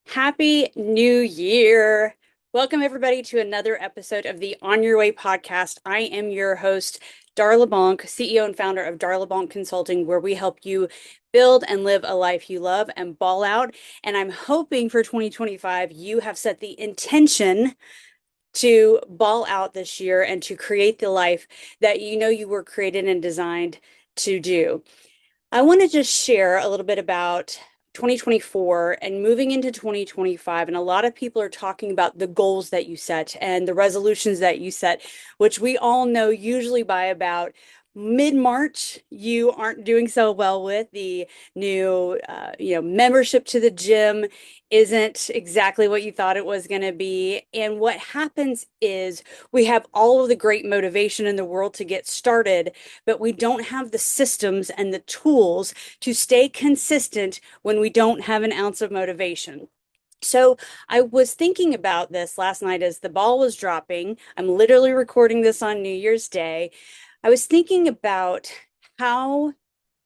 Happy New Year. Welcome, everybody, to another episode of the On Your Way podcast. I am your host, Darla Bonk, CEO and founder of Darla Bonk Consulting, where we help you build and live a life you love and ball out. And I'm hoping for 2025, you have set the intention to ball out this year and to create the life that you know you were created and designed to do. I want to just share a little bit about 2024 and moving into 2025. And a lot of people are talking about the goals that you set and the resolutions that you set, which we all know usually by about mid-March, you aren't doing so well with. The new, membership to the gym isn't exactly what you thought it was going to be. And what happens is we have all of the great motivation in the world to get started, but we don't have the systems and the tools to stay consistent when we don't have an ounce of motivation. So I was thinking about this last night as the ball was dropping. I'm literally recording this on New Year's Day. I was thinking about how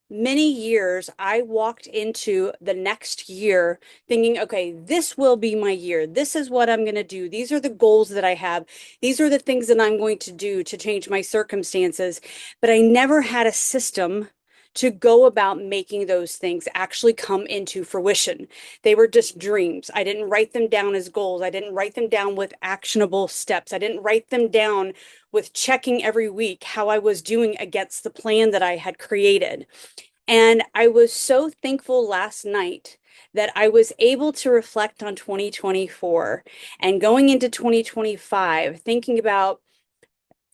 many years I walked into the next year thinking, okay, this will be my year. This is what I'm going to do. These are the goals that I have. These are the things that I'm going to do to change my circumstances. But I never had a system to go about making those things actually come into fruition. They were just dreams. I didn't write them down as goals. I didn't write them down with actionable steps. I didn't write them down with checking every week how I was doing against the plan that I had created. And I was so thankful last night that I was able to reflect on 2024 and going into 2025, thinking about,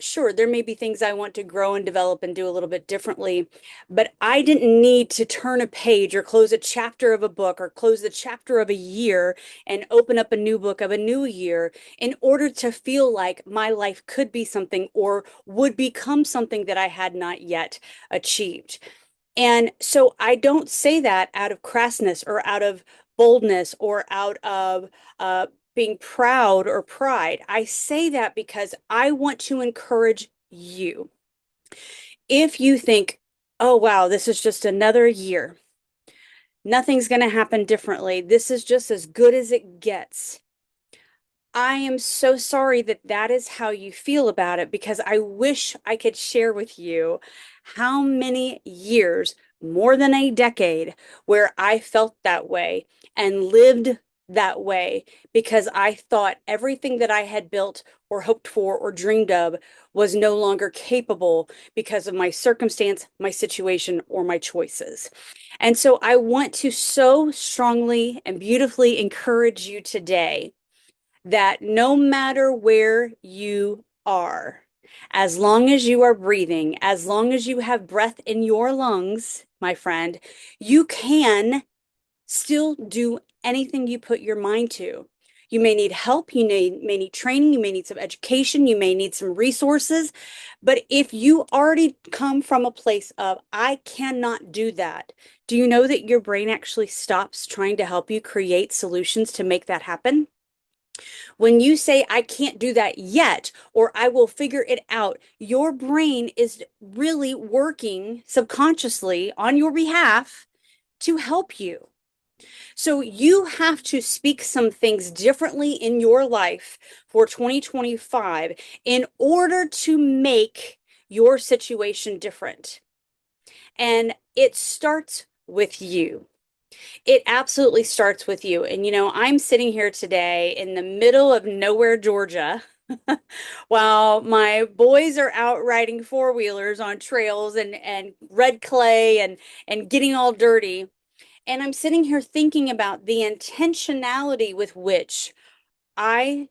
sure, there may be things I want to grow and develop and do a little bit differently, but I didn't need to turn a page or close a chapter of a book or close the chapter of a year and open up a new book of a new year in order to feel like my life could be something or would become something that I had not yet achieved. And so I don't say that out of crassness or out of boldness or out of being proud or pride. I say that because I want to encourage you. If you think, oh, wow, this is just another year, nothing's going to happen differently, this is just as good as it gets. I am so sorry that that is how you feel about it because I wish I could share with you how many years, more than a decade, where I felt that way and lived that way because I thought everything that I had built or hoped for or dreamed of was no longer capable because of my circumstance, my situation, or my choices. And so I want to so strongly and beautifully encourage you today that no matter where you are, as long as you are breathing, as long as you have breath in your lungs, my friend, you can still do anything you put your mind to. You may need help, may need training, you may need some education, you may need some resources. But if you already come from a place of, I cannot do that, do you know that your brain actually stops trying to help you create solutions to make that happen? When you say, I can't do that yet, or I will figure it out, your brain is really working subconsciously on your behalf to help you. So you have to speak some things differently in your life for 2025 in order to make your situation different. And it starts with you. It absolutely starts with you. And I'm sitting here today in the middle of nowhere, Georgia, while my boys are out riding four-wheelers on trails and red clay and getting all dirty. And I'm sitting here thinking about the intentionality with which I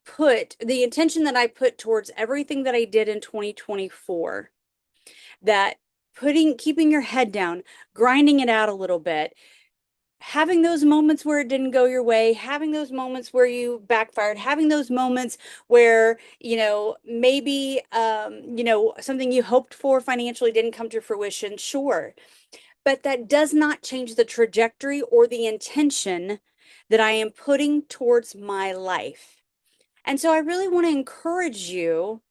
put the intention that I put towards everything that I did in 2024, that keeping your head down, grinding it out a little bit, having those moments where it didn't go your way, having those moments where you backfired, having those moments where, maybe, something you hoped for financially didn't come to fruition, sure. But that does not change the trajectory or the intention that I am putting towards my life. And so I really want to encourage you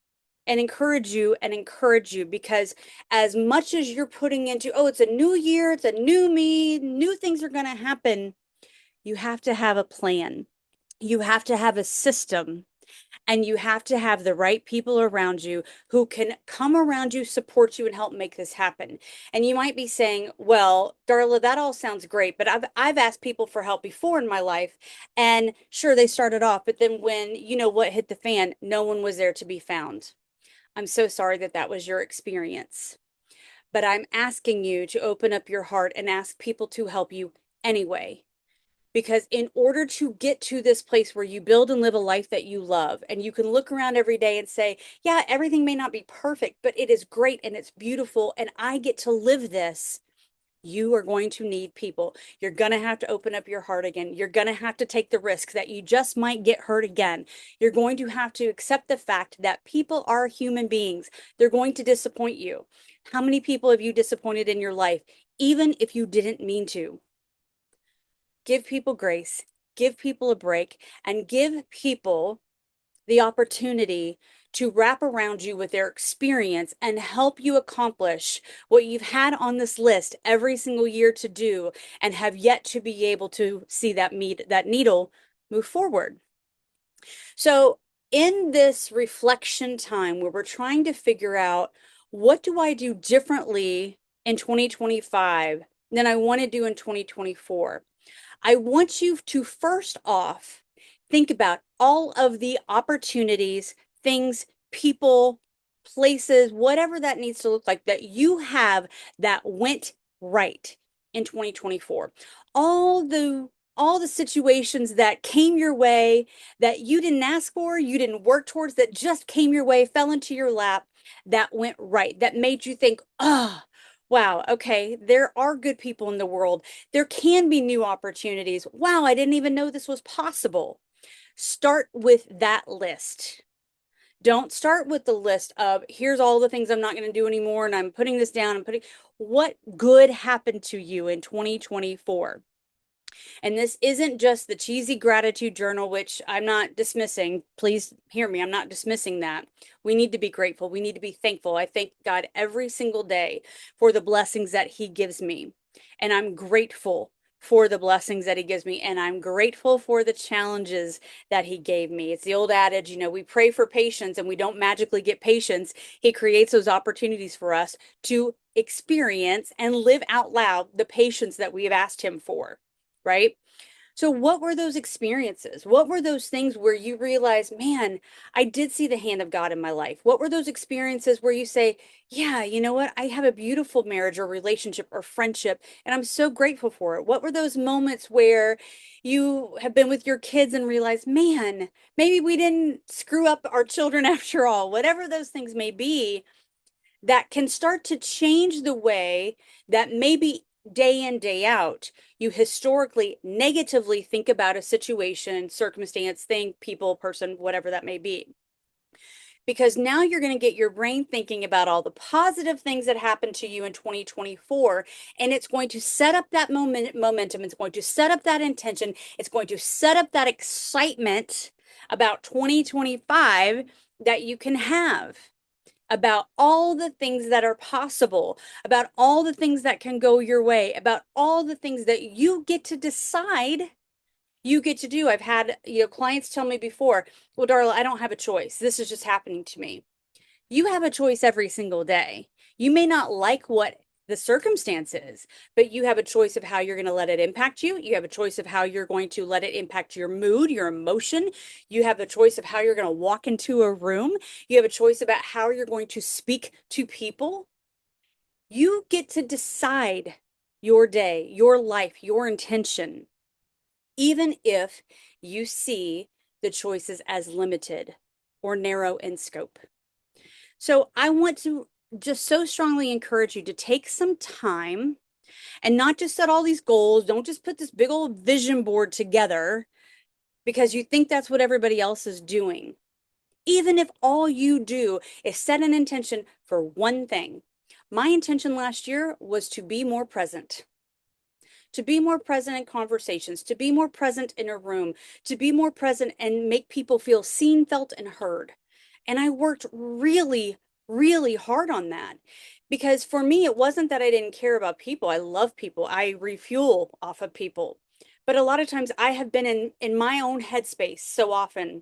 and encourage you and encourage you because as much as you're putting into, oh, it's a new year, it's a new me, new things are going to happen, You have to have a plan. You have to have a system, and you have to have the right people around you who can come around you, support you, and help make this happen. And you might be saying, well, Darla, that all sounds great, but I've asked people for help before in my life, and sure, they started off, but then when you know what hit the fan, no one was there to be found. I'm so sorry that that was your experience, but I'm asking you to open up your heart and ask people to help you anyway. Because in order to get to this place where you build and live a life that you love, and you can look around every day and say, yeah, everything may not be perfect, but it is great and it's beautiful, and I get to live this. You are going to need people. You're going to have to open up your heart again. You're going to have to take the risk that you just might get hurt again. You're going to have to accept the fact that people are human beings. They're going to disappoint you. How many people have you disappointed in your life, even if you didn't mean to? Give people grace, give people a break, and give people the opportunity to wrap around you with their experience and help you accomplish what you've had on this list every single year to do and have yet to be able to see that needle move forward. So, in this reflection time where we're trying to figure out what do I do differently in 2025 than I want to do in 2024? I want you to first off think about all of the opportunities, things, people, places, whatever that needs to look like that you have that went right in 2024. All the all the situations that came your way that you didn't ask for, you didn't work towards, that just came your way, fell into your lap, that went right, that made you think, oh, wow, okay, there are good people in the world. There can be new opportunities. Wow, I didn't even know this was possible. Start with that list. Don't start with the list of here's all the things I'm not going to do anymore and I'm putting this down and putting what good happened to you in 2024. And this isn't just the cheesy gratitude journal, which I'm not dismissing. Please hear me. I'm not dismissing that. We need to be grateful. We need to be thankful. I thank God every single day for the blessings that He gives me. And I'm grateful for the blessings that He gives me. And I'm grateful for the challenges that He gave me. It's the old adage, we pray for patience and we don't magically get patience. He creates those opportunities for us to experience and live out loud the patience that we have asked Him for, right? So, what were those experiences? What were those things where you realize, man, I did see the hand of God in my life? What were those experiences where you say, yeah, you know what? I have a beautiful marriage or relationship or friendship, and I'm so grateful for it. What were those moments where you have been with your kids and realized, man, maybe we didn't screw up our children after all? Whatever those things may be, that can start to change the way that maybe day in, day out, you historically negatively think about a situation, circumstance, thing, people, person, whatever that may be. Because now you're going to get your brain thinking about all the positive things that happened to you in 2024, and it's going to set up that momentum. It's going to set up that intention. It's going to set up that excitement about 2025 that you can have, about all the things that are possible, about all the things that can go your way, about all the things that you get to decide you get to do. I've had, clients tell me before, well, Darla, I don't have a choice. This is just happening to me. You have a choice every single day. You may not like what the circumstance is, but you have a choice of how you're going to let it impact you. You have a choice of how you're going to let it impact your mood, your emotion. You have a choice of how you're going to walk into a room. You have a choice about how you're going to speak to people. You get to decide your day, your life, your intention, even if you see the choices as limited or narrow in scope. So I want to just so strongly encourage you to take some time and not just set all these goals. Don't just put this big old vision board together because you think that's what everybody else is doing. Even if all you do is set an intention for one thing. My intention last year was to be more present. To be more present in conversations, to be more present in a room, to be more present and make people feel seen, felt, and heard. And I worked really, really hard on that because for me, it wasn't that I didn't care about people. I love people. I refuel off of people. But a lot of times I have been in my own headspace so often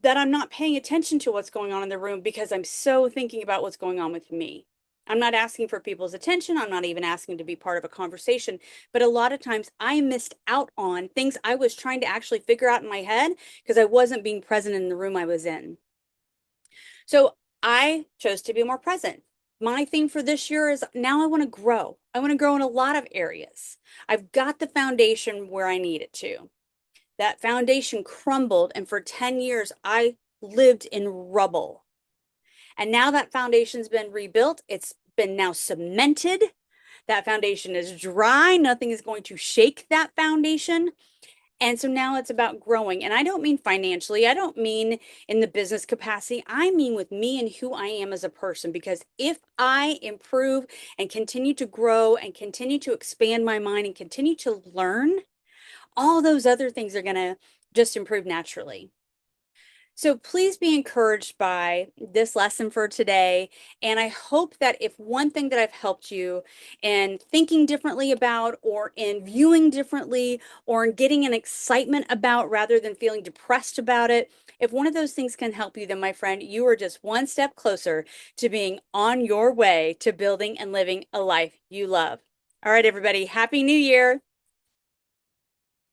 that I'm not paying attention to what's going on in the room because I'm so thinking about what's going on with me. I'm not asking for people's attention. I'm not even asking to be part of a conversation. But a lot of times I missed out on things I was trying to actually figure out in my head because I wasn't being present in the room I was in. So I chose to be more present. My theme for this year is now I want to grow. I want to grow in a lot of areas. I've got the foundation where I need it to. That foundation crumbled, and for 10 years, I lived in rubble. And now that foundation's been rebuilt, it's been now cemented. That foundation is dry. Nothing is going to shake that foundation. And so now it's about growing. And I don't mean financially, I don't mean in the business capacity. I mean with me and who I am as a person. Because if I improve and continue to grow and continue to expand my mind and continue to learn, all those other things are going to just improve naturally. So please be encouraged by this lesson for today. And I hope that if one thing that I've helped you in thinking differently about, or in viewing differently, or in getting an excitement about rather than feeling depressed about it, if one of those things can help you, then my friend, you are just one step closer to being on your way to building and living a life you love. All right, everybody, Happy New Year.